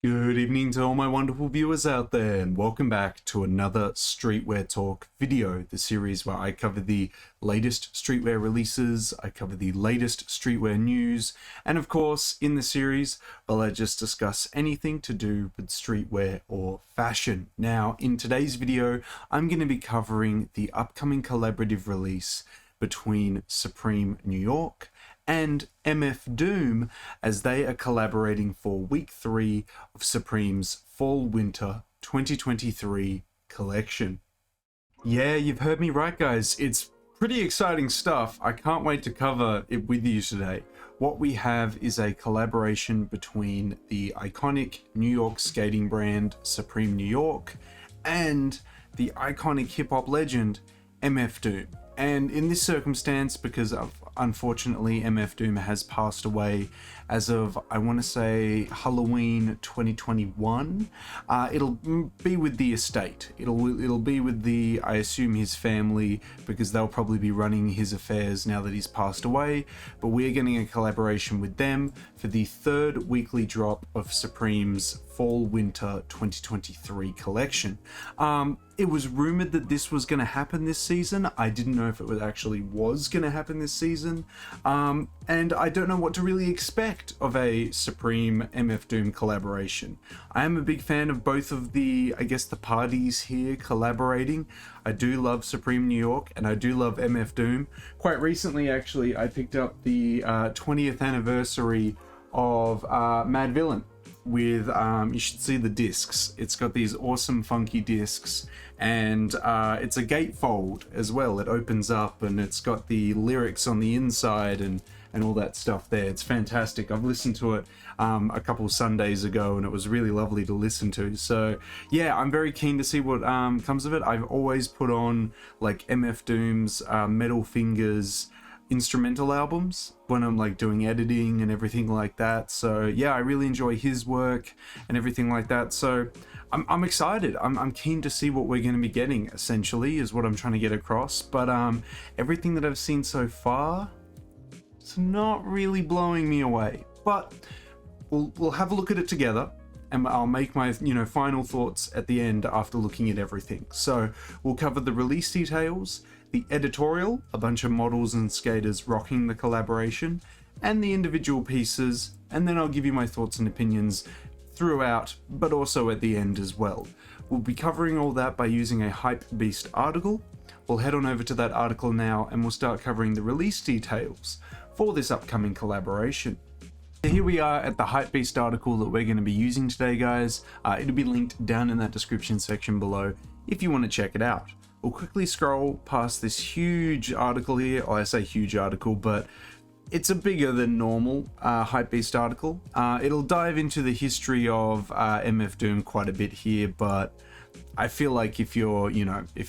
Good evening to all my wonderful viewers out there, and welcome back to another Streetwear Talk video, the series where I cover the latest streetwear releases, I cover the latest streetwear news, and of course, in the series, well, I just discuss anything to do with streetwear or fashion. Now, in today's video, I'm going to be covering the upcoming collaborative release between Supreme New York and MF Doom, as they are collaborating for week 3 of Supreme's Fall/Winter 2023 collection. Yeah, you've heard me right, guys. It's pretty exciting stuff. I can't wait to cover it with you today. What we have is a collaboration between the iconic New York skating brand Supreme New York and the iconic hip-hop legend MF Doom. And in this circumstance, because unfortunately MF Doom has passed away as of, I want to say, Halloween 2021, it'll be with the estate. It'll be with the, I assume, his family, because they'll probably be running his affairs now that he's passed away. But we're getting a collaboration with them for the 3rd weekly drop of Supreme's Fall/Winter 2023 collection. It was rumored that this was going to happen this season. I didn't know if it actually was going to happen this season. And I don't know what to really expect of a Supreme MF Doom collaboration. I am a big fan of both of the, I guess, the parties here collaborating. I do love Supreme New York and I do love MF Doom. Quite recently, actually, I picked up the 20th anniversary of Mad Villain with, you should see the discs. It's got these awesome funky discs, and it's a gatefold as well. It opens up and it's got the lyrics on the inside and all that stuff there. It's fantastic. I've listened to it a couple Sundays ago and it was really lovely to listen to. So yeah, I'm very keen to see what comes of it. I've always put on like MF Doom's Metal Fingers instrumental albums when I'm like doing editing and everything like that. So yeah, I really enjoy his work and everything like that. So I'm excited. I'm keen to see what we're going to be getting, essentially, is what I'm trying to get across. But everything that I've seen so far, it's not really blowing me away. But we'll have a look at it together, and I'll make my final thoughts at the end after looking at everything. So we'll cover the release details, the editorial, a bunch of models and skaters rocking the collaboration, and the individual pieces, and then I'll give you my thoughts and opinions throughout, but also at the end as well. We'll be covering all that by using a HYPEBEAST article. We'll head on over to that article now and we'll start covering the release details for this upcoming collaboration. So here we are at the HYPEBEAST article that we're going to be using today, guys. It'll be linked down in that description section below if you want to check it out. We'll quickly scroll past this huge article here. I say huge article, but it's a bigger than normal HYPEBEAST article. It'll dive into the history of MF Doom quite a bit here, but I feel like if you're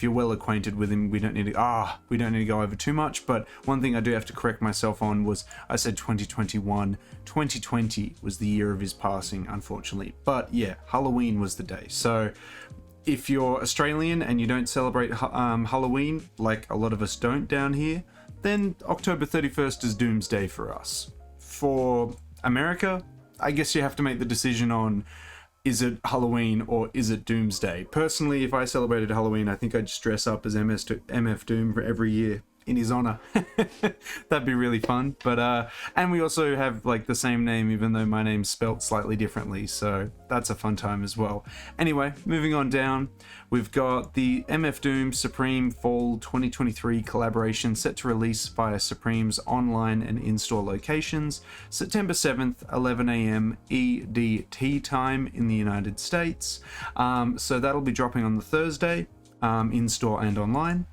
well acquainted with him, we don't need to go over too much. But one thing I do have to correct myself on was I said 2021. 2020 was the year of his passing, unfortunately. But yeah, Halloween was the day. So if you're Australian and you don't celebrate Halloween, like a lot of us don't down here, then October 31st is Doomsday for us. For America, I guess you have to make the decision on, is it Halloween or is it Doomsday? Personally, if I celebrated Halloween, I think I'd just dress up as MF Doom for every year in his honor. That'd be really fun. But and we also have like the same name, even though my name's spelt slightly differently, so that's a fun time as well. Anyway, moving on down, we've got the MF Doom Supreme Fall 2023 collaboration set to release via Supreme's online and in-store locations September 7th, 11 AM EDT time in the United States. So that'll be dropping on the Thursday, in-store and online.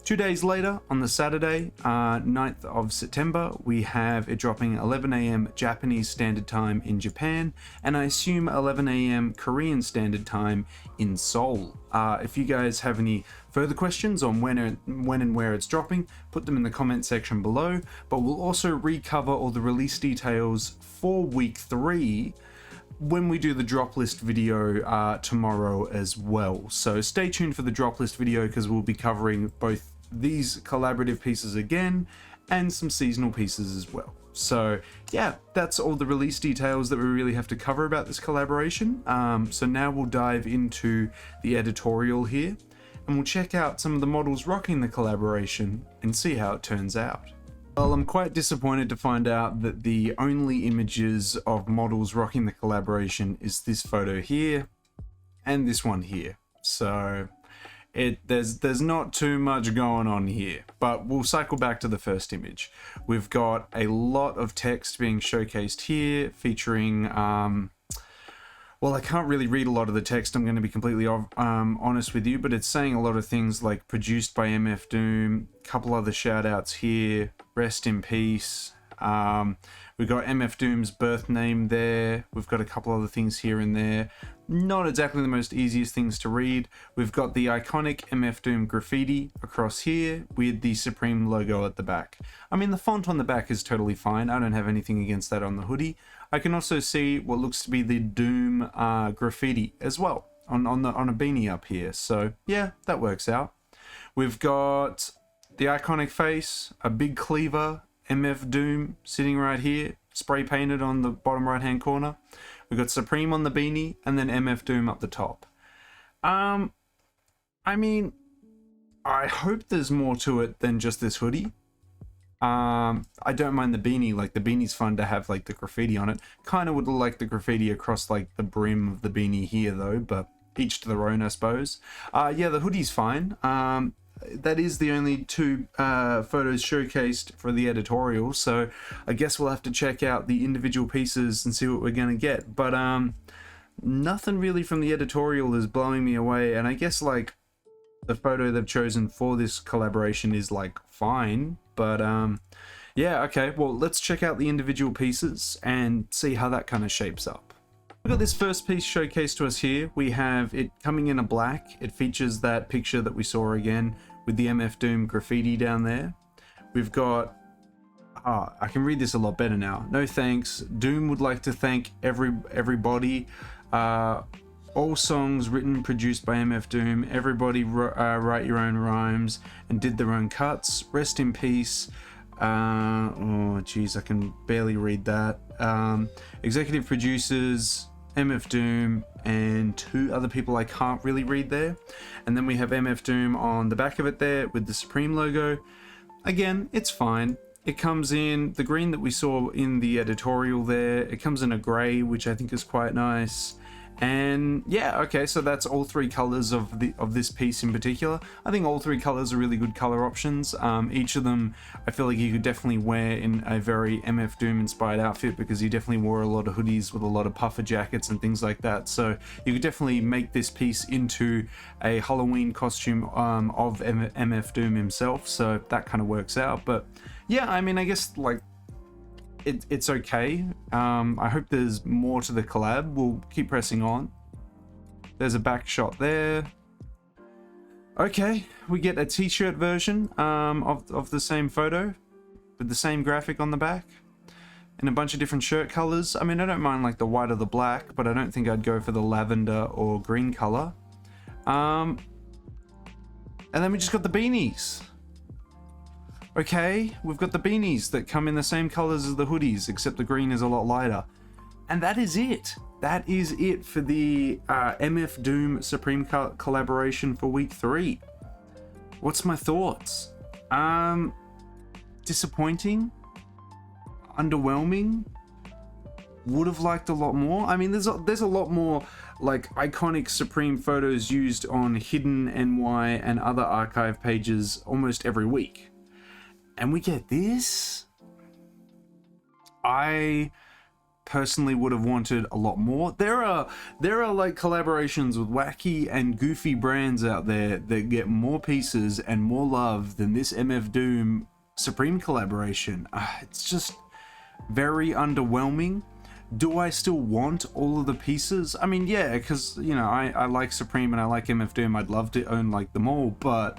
2 days later, on the Saturday, 9th of September, we have it dropping 11 AM Japanese Standard Time in Japan, and I assume 11 AM Korean Standard Time in Seoul. If you guys have any further questions on when and where it's dropping, put them in the comment section below, but we'll also recover all the release details for week 3 when we do the drop list video tomorrow as well. So stay tuned for the drop list video, because we'll be covering both these collaborative pieces again and some seasonal pieces as well. So yeah, that's all the release details that we really have to cover about this collaboration. So now we'll dive into the editorial here, and we'll check out some of the models rocking the collaboration and see how it turns out. Well, I'm quite disappointed to find out that the only images of models rocking the collaboration is this photo here and this one here. So there's not too much going on here, but we'll cycle back to the first image. We've got a lot of text being showcased here featuring, well, I can't really read a lot of the text, I'm going to be completely honest with you, but it's saying a lot of things like produced by MF Doom, a couple other shout outs here, rest in peace. We've got MF Doom's birth name there. We've got a couple other things here and there. Not exactly the most easiest things to read. We've got the iconic MF Doom graffiti across here with the Supreme logo at the back. I mean, the font on the back is totally fine. I don't have anything against that on the hoodie. I can also see what looks to be the Doom graffiti as well on a beanie up here. So yeah, that works out. We've got the iconic face, a big cleaver, MF Doom sitting right here, spray painted on the bottom right hand corner. We've got Supreme on the beanie and then MF Doom up the top. I mean, I hope there's more to it than just this hoodie. I don't mind the beanie, like the beanie's fun to have like the graffiti on it. Kind of would like the graffiti across like the brim of the beanie here though, but each to their own, I suppose. Yeah, the hoodie's fine. That is the only two photos showcased for the editorial, so I guess we'll have to check out the individual pieces and see what we're gonna get. But nothing really from the editorial is blowing me away, and I guess like the photo they've chosen for this collaboration is like fine, but yeah, okay, well, let's check out the individual pieces and see how that kind of shapes up. We've got this first piece showcased to us here. We have it coming in a black. It features that picture that we saw again with the MF Doom graffiti down there. We've got, I can read this a lot better now. No thanks. Doom would like to thank everybody. All songs written, produced by MF Doom. Everybody write your own rhymes and did their own cuts. Rest in peace. Oh geez, I can barely read that. Executive producers, MF Doom, and two other people I can't really read there. And then we have MF Doom on the back of it there with the Supreme logo. Again, it's fine. It comes in the green that we saw in the editorial there. It comes in a grey, which I think is quite nice. And yeah, okay, so that's all three colors of this piece in particular. I think all three colors are really good color options. Each of them I feel like you could definitely wear in a very MF Doom inspired outfit, because he definitely wore a lot of hoodies with a lot of puffer jackets and things like that. So you could definitely make this piece into a Halloween costume of MF Doom himself. So that kind of works out. But yeah, I mean, I guess like it's okay. I hope there's more to the collab. We'll keep pressing on. There's a back shot there. Okay, we get a t-shirt version of the same photo with the same graphic on the back in a bunch of different shirt colors. I mean, I don't mind like the white or the black, but I don't think I'd go for the lavender or green color. And then we just got the beanies. Okay, we've got the beanies that come in the same colors as the hoodies, except the green is a lot lighter. And that is it. That is it for the MF Doom Supreme collaboration for week 3. What's my thoughts? Disappointing? Underwhelming? Would have liked a lot more. I mean, there's a lot more like iconic Supreme photos used on Hidden NY and other archive pages almost every week. And we get this? I personally would have wanted a lot more. There are like collaborations with wacky and goofy brands out there that get more pieces and more love than this MF Doom Supreme collaboration. It's just very underwhelming. Do I still want all of the pieces? I mean, yeah, because, you know, I like Supreme and I like MF Doom. I'd love to own like them all, but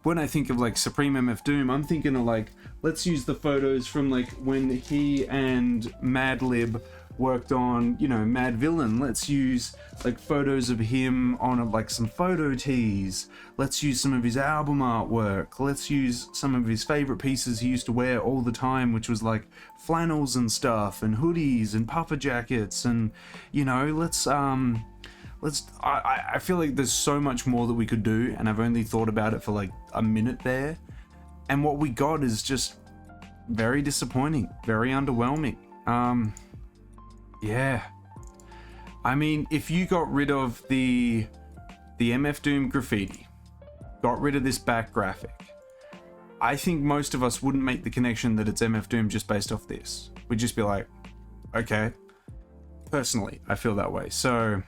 when I think of like Supreme MF Doom, I'm thinking of like, let's use the photos from like when he and Madlib worked on, you know, Mad Villain. Let's use like photos of him on like some photo tees. Let's use some of his album artwork. Let's use some of his favorite pieces he used to wear all the time, which was like flannels and stuff and hoodies and puffer jackets. And, you know, I feel like there's so much more that we could do, and I've only thought about it for like a minute there. And what we got is just very disappointing, very underwhelming. Yeah. I mean, if you got rid of the MF Doom graffiti, got rid of this back graphic, I think most of us wouldn't make the connection that it's MF Doom just based off this. We'd just be like, okay. Personally, I feel that way. So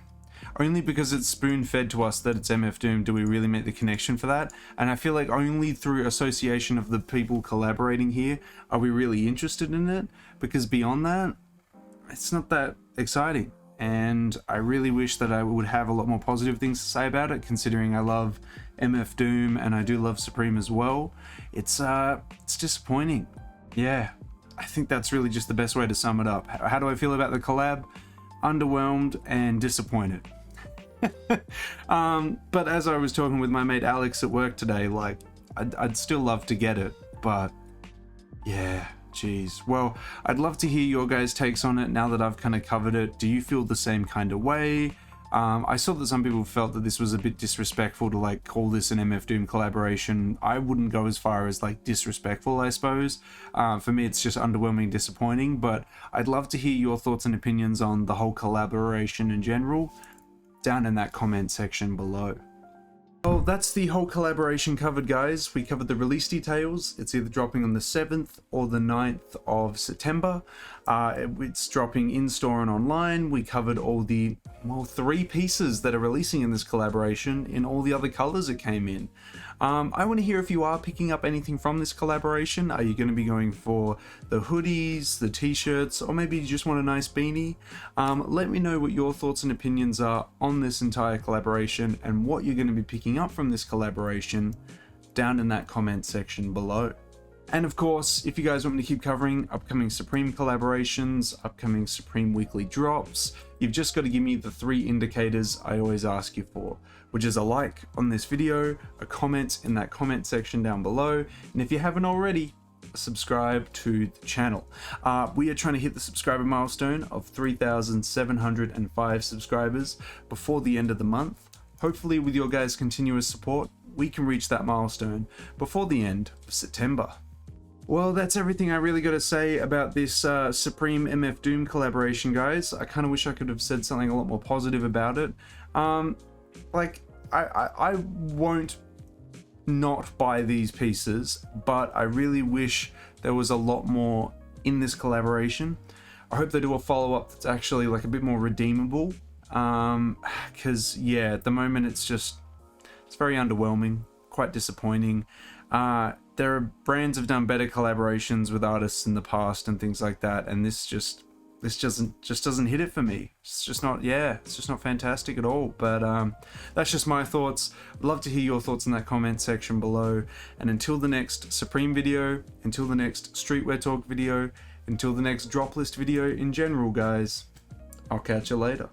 only because it's spoon-fed to us that it's MF Doom do we really make the connection for that. And I feel like only through association of the people collaborating here are we really interested in it, because beyond that, it's not that exciting. And I really wish that I would have a lot more positive things to say about it, considering I love MF Doom and I do love Supreme as well. It's disappointing. Yeah, I think that's really just the best way to sum it up. How do I feel about the collab? Underwhelmed and disappointed. But as I was talking with my mate Alex at work today, like I'd still love to get it, but yeah, geez. Well, I'd love to hear your guys' takes on it now that I've kind of covered it. Do you feel the same kind of way? I saw that some people felt that this was a bit disrespectful to like call this an MF Doom collaboration. I wouldn't go as far as like disrespectful, I suppose. For me, it's just underwhelming, disappointing, but I'd love to hear your thoughts and opinions on the whole collaboration in general down in that comment section below. Well, that's the whole collaboration covered, guys. We covered the release details. It's either dropping on the 7th or the 9th of September. It's dropping in-store and online. We covered all the, well, 3 pieces that are releasing in this collaboration in all the other colors it came in. I want to hear if you are picking up anything from this collaboration. Are you going to be going for the hoodies, the t-shirts, or maybe you just want a nice beanie? Let me know what your thoughts and opinions are on this entire collaboration and what you're going to be picking up from this collaboration down in that comment section below. And of course, if you guys want me to keep covering upcoming Supreme collaborations, upcoming Supreme weekly drops, you've just got to give me the 3 indicators I always ask you for, which is a like on this video, a comment in that comment section down below, and if you haven't already, subscribe to the channel. We are trying to hit the subscriber milestone of 3,705 subscribers before the end of the month. Hopefully with your guys' continuous support, we can reach that milestone before the end of September. Well, that's everything I really got to say about this Supreme MF Doom collaboration, guys. I kind of wish I could have said something a lot more positive about it. Like, I won't not buy these pieces, but I really wish there was a lot more in this collaboration. I hope they do a follow-up that's actually like a bit more redeemable. Because yeah, at the moment it's very underwhelming, quite disappointing. There are brands have done better collaborations with artists in the past and things like that, and this just doesn't hit it for me. It's just not fantastic at all. But that's just my thoughts. I'd love to hear your thoughts in that comment section below. And until the next Supreme video, until the next Streetwear Talk video, until the next drop list video in general, guys, I'll catch you later.